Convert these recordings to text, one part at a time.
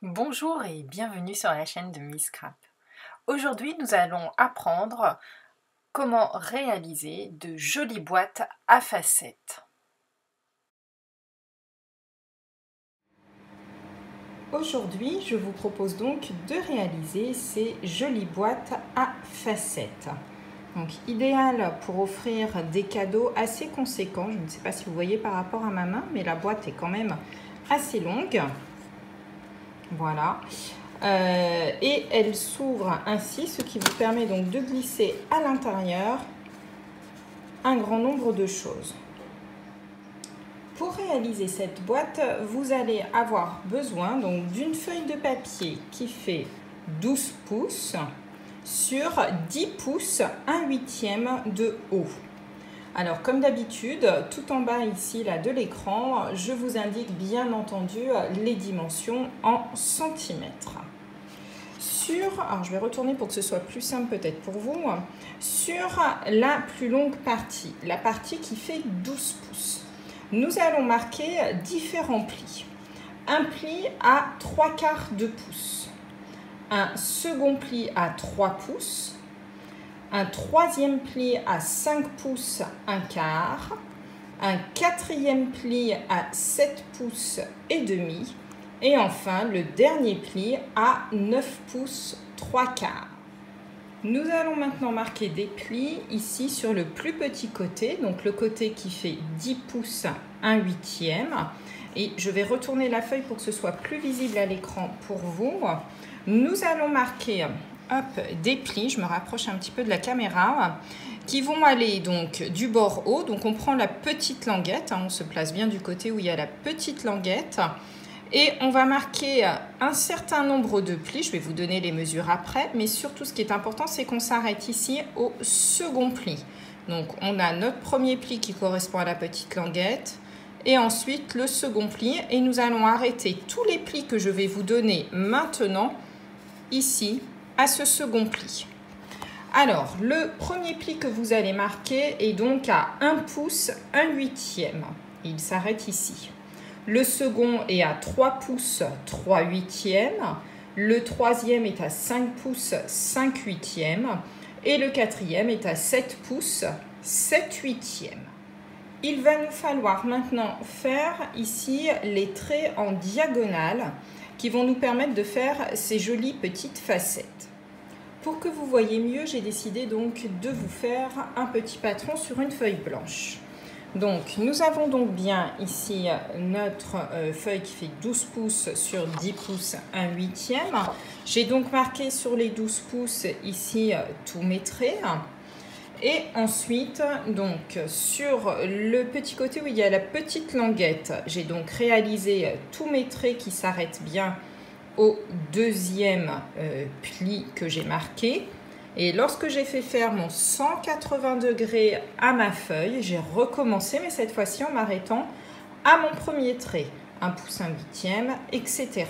Bonjour et bienvenue sur la chaîne de Miss Scrap. Aujourd'hui, nous allons apprendre comment réaliser de jolies boîtes à facettes. Aujourd'hui, je vous propose donc de réaliser ces jolies boîtes à facettes. Donc, idéal pour offrir des cadeaux assez conséquents. Je ne sais pas si vous voyez par rapport à ma main, mais la boîte est quand même assez longue. Voilà. Et elle s'ouvre ainsi, ce qui vous permet donc de glisser à l'intérieur un grand nombre de choses. Pour réaliser cette boîte, vous allez avoir besoin donc d'une feuille de papier qui fait 12 pouces sur 10 pouces, 1/8 de haut. Alors comme d'habitude, tout en bas ici là, de l'écran, je vous indique bien entendu les dimensions en centimètres. Alors je vais retourner pour que ce soit plus simple peut-être pour vous, sur la plus longue partie, la partie qui fait 12 pouces. Nous allons marquer différents plis. Un pli à 3/4 de pouce, un second pli à 3 pouces, un troisième pli à 5 pouces 1/4, un quatrième pli à 7 pouces et demi, et enfin le dernier pli à 9 pouces 3/4. Nous allons maintenant marquer des plis ici sur le plus petit côté, donc le côté qui fait 10 pouces 1/8. Et je vais retourner la feuille pour que ce soit plus visible à l'écran pour vous. Nous allons marquer des plis, je me rapproche un petit peu de la caméra, qui vont aller donc du bord haut. Donc on prend la petite languette, on se place bien du côté où il y a la petite languette. Et on va marquer un certain nombre de plis, je vais vous donner les mesures après, mais surtout ce qui est important, c'est qu'on s'arrête ici au second pli. Donc on a notre premier pli qui correspond à la petite languette, et ensuite le second pli, et nous allons arrêter tous les plis que je vais vous donner maintenant, ici, à ce second pli. Alors, le premier pli que vous allez marquer est donc à 1 pouce 1/8. Il s'arrête ici. Le second est à 3 pouces 3/8. Le troisième est à 5 pouces 5/8. Et le quatrième est à 7 pouces 7/8. Il va nous falloir maintenant faire ici les traits en diagonale qui vont nous permettre de faire ces jolies petites facettes. Pour que vous voyez mieux, j'ai décidé donc de vous faire un petit patron sur une feuille blanche. Donc, nous avons donc bien ici notre feuille qui fait 12 pouces sur 10 pouces 1/8. J'ai donc marqué sur les 12 pouces ici tous mes traits. Et ensuite, donc, sur le petit côté où il y a la petite languette, j'ai donc réalisé tous mes traits qui s'arrêtent bien au deuxième pli que j'ai marqué. Et lorsque j'ai fait faire mon 180 degrés à ma feuille, j'ai recommencé, mais cette fois-ci en m'arrêtant à mon premier trait, 1 pouce 1/8, etc.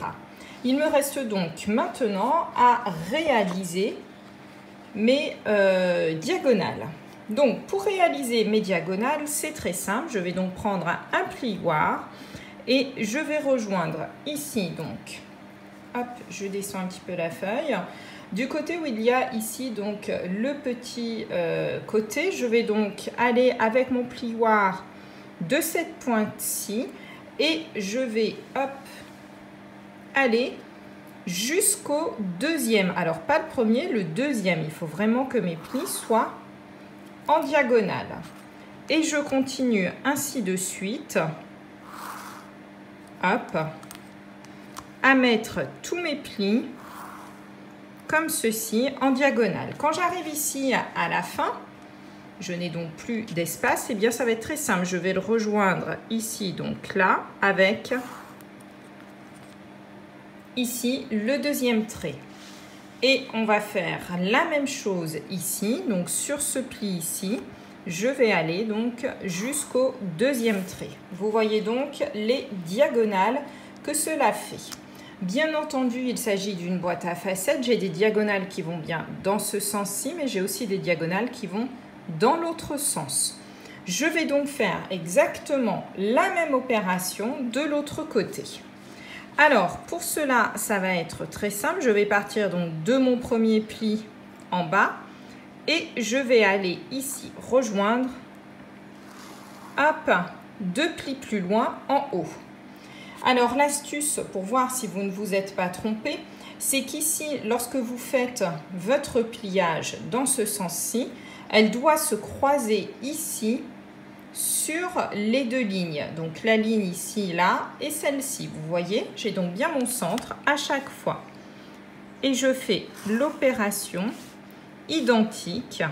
Il me reste donc maintenant à réaliser mes diagonales. Donc, pour réaliser mes diagonales, c'est très simple. Je vais donc prendre un plioir et je vais rejoindre ici, donc, hop, je descends un petit peu la feuille. Du côté où il y a ici donc le petit côté, je vais donc aller avec mon plioir de cette pointe-ci et je vais hop, aller jusqu'au deuxième. Alors pas le premier, le deuxième. Il faut vraiment que mes plis soient en diagonale. Et je continue ainsi de suite, hop, à mettre tous mes plis comme ceci en diagonale. Quand j'arrive ici à la fin, je n'ai donc plus d'espace, et bien ça va être très simple. Je vais le rejoindre ici, donc là, avec ici le deuxième trait. Et on va faire la même chose ici, donc sur ce pli ici, je vais aller donc jusqu'au deuxième trait. Vous voyez donc les diagonales que cela fait. Bien entendu, il s'agit d'une boîte à facettes. J'ai des diagonales qui vont bien dans ce sens-ci, mais j'ai aussi des diagonales qui vont dans l'autre sens. Je vais donc faire exactement la même opération de l'autre côté. Alors, pour cela, ça va être très simple. Je vais partir donc de mon premier pli en bas et je vais aller ici rejoindre, hop, 2 plis plus loin en haut. Alors, l'astuce pour voir si vous ne vous êtes pas trompé, c'est qu'ici, lorsque vous faites votre pliage dans ce sens-ci, elle doit se croiser ici sur les 2 lignes. Donc, la ligne ici, là, et celle-ci. Vous voyez, j'ai donc bien mon centre à chaque fois. Et je fais l'opération identique.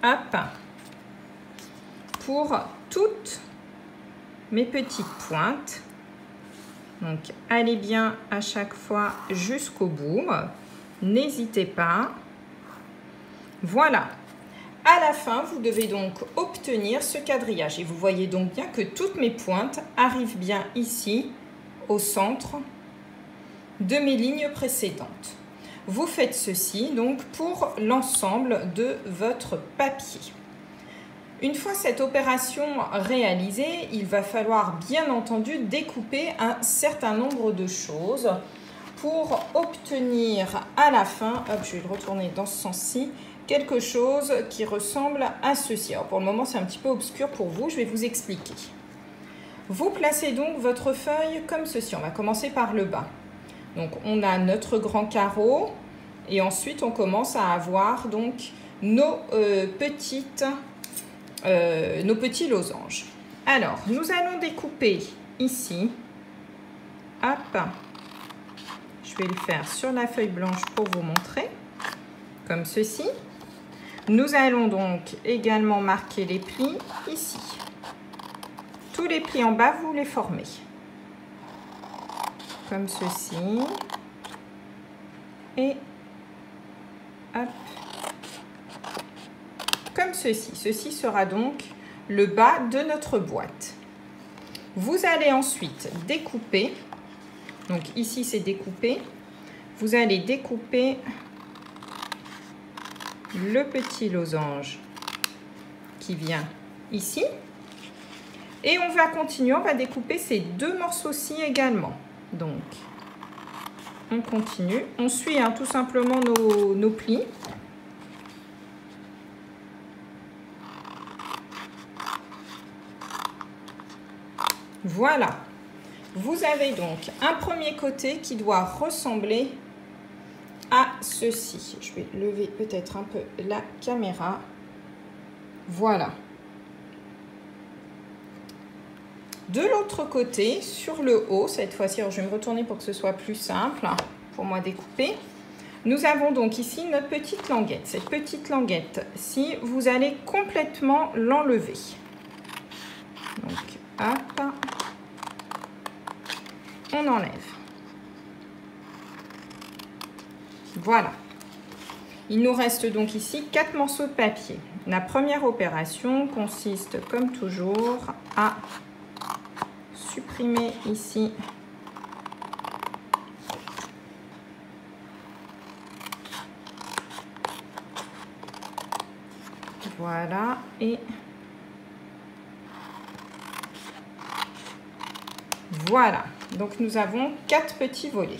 Hop. Pour toutes mes petites pointes. Donc, allez bien à chaque fois jusqu'au bout. N'hésitez pas. Voilà. À la fin, vous devez donc obtenir ce quadrillage. Et vous voyez donc bien que toutes mes pointes arrivent bien ici, au centre de mes lignes précédentes. Vous faites ceci donc pour l'ensemble de votre papier. Une fois cette opération réalisée, il va falloir bien entendu découper un certain nombre de choses pour obtenir à la fin, hop, je vais le retourner dans ce sens-ci, quelque chose qui ressemble à ceci. Alors pour le moment, c'est un petit peu obscur pour vous, je vais vous expliquer. Vous placez donc votre feuille comme ceci. On va commencer par le bas. Donc on a notre grand carreau et ensuite on commence à avoir donc nos petits losanges. Alors, nous allons découper ici. Hop. Je vais le faire sur la feuille blanche pour vous montrer. Comme ceci. Nous allons donc également marquer les plis ici. Tous les plis en bas, vous les formez. Comme ceci. Et hop. Comme ceci. Ceci sera donc le bas de notre boîte. Vous allez ensuite découper. Donc ici, c'est découpé. Vous allez découper le petit losange qui vient ici. Et on va continuer, on va découper ces 2 morceaux-ci également. Donc, on continue. On suit tout simplement nos plis. Voilà. Vous avez donc un premier côté qui doit ressembler à ceci. Je vais lever peut-être un peu la caméra. Voilà. De l'autre côté, sur le haut, cette fois-ci, je vais me retourner pour que ce soit plus simple pour moi découper. Nous avons donc ici notre petite languette. Cette petite languette-ci, vous allez complètement l'enlever. Donc, hop, on enlève. Voilà. Il nous reste donc ici 4 morceaux de papier. La première opération consiste, comme toujours, à supprimer ici voilà et voilà. Donc nous avons 4 petits volets.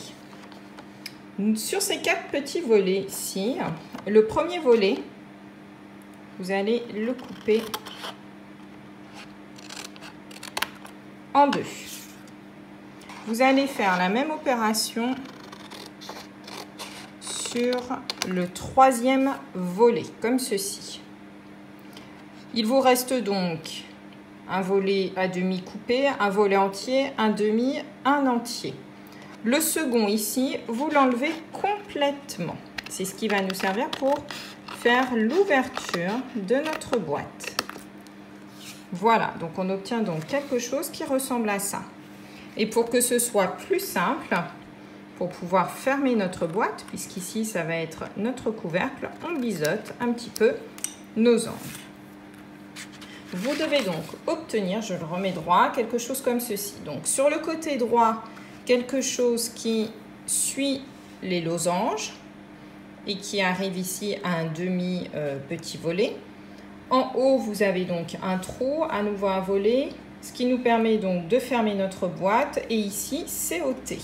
Sur ces 4 petits volets-ci, le premier volet, vous allez le couper en 2. Vous allez faire la même opération sur le 3e volet, comme ceci. Il vous reste donc un volet à demi coupé, un volet entier, un demi, un entier. Le second ici, vous l'enlevez complètement. C'est ce qui va nous servir pour faire l'ouverture de notre boîte. Voilà, donc on obtient donc quelque chose qui ressemble à ça. Et pour que ce soit plus simple, pour pouvoir fermer notre boîte, puisqu'ici ça va être notre couvercle, on biseaute un petit peu nos angles. Vous devez donc obtenir, je le remets droit, quelque chose comme ceci. Donc sur le côté droit, quelque chose qui suit les losanges et qui arrive ici à un demi petit volet. En haut, vous avez donc un trou, à nouveau un volet, ce qui nous permet donc de fermer notre boîte. Et ici, c'est ôté.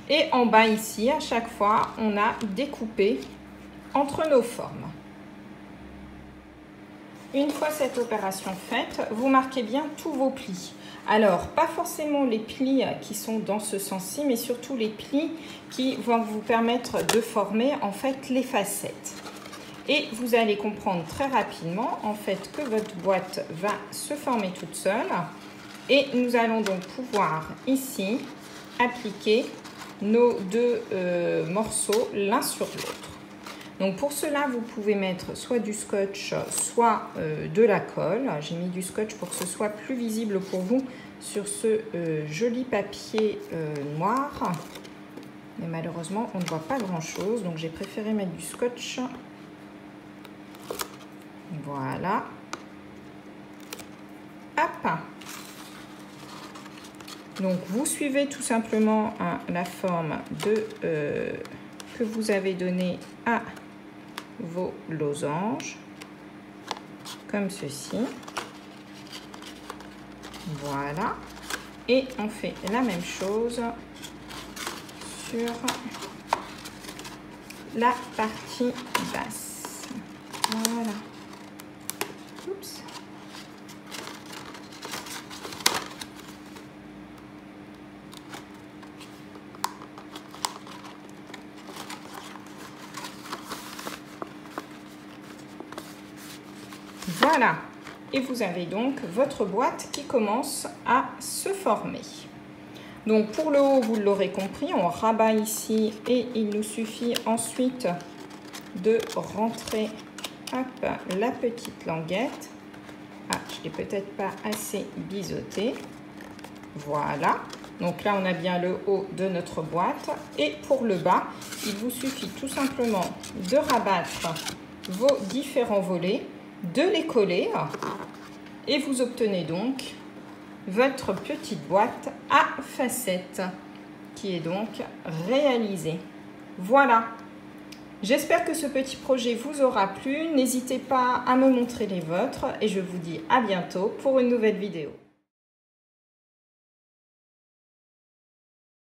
Et en bas ici, à chaque fois, on a découpé entre nos formes. Une fois cette opération faite, vous marquez bien tous vos plis. Alors, pas forcément les plis qui sont dans ce sens-ci, mais surtout les plis qui vont vous permettre de former en fait les facettes. Et vous allez comprendre très rapidement en fait que votre boîte va se former toute seule. Et nous allons donc pouvoir ici appliquer nos deux morceaux l'un sur l'autre. Donc pour cela, vous pouvez mettre soit du scotch, soit de la colle. J'ai mis du scotch pour que ce soit plus visible pour vous sur ce joli papier noir. Mais malheureusement, on ne voit pas grand-chose. Donc j'ai préféré mettre du scotch. Voilà. Hop. Donc vous suivez tout simplement la forme que vous avez donnée à vos losanges, comme ceci. Voilà. Et on fait la même chose sur la partie basse. Voilà. Oups. Voilà, et vous avez donc votre boîte qui commence à se former. Donc pour le haut, vous l'aurez compris, on rabat ici et il nous suffit ensuite de rentrer hop, la petite languette. Ah, je l'ai peut-être pas assez biseauté. Voilà, donc là on a bien le haut de notre boîte. Et pour le bas, il vous suffit tout simplement de rabattre vos différents volets, de les coller et vous obtenez donc votre petite boîte à facettes qui est donc réalisée. Voilà, j'espère que ce petit projet vous aura plu. N'hésitez pas à me montrer les vôtres et je vous dis à bientôt pour une nouvelle vidéo.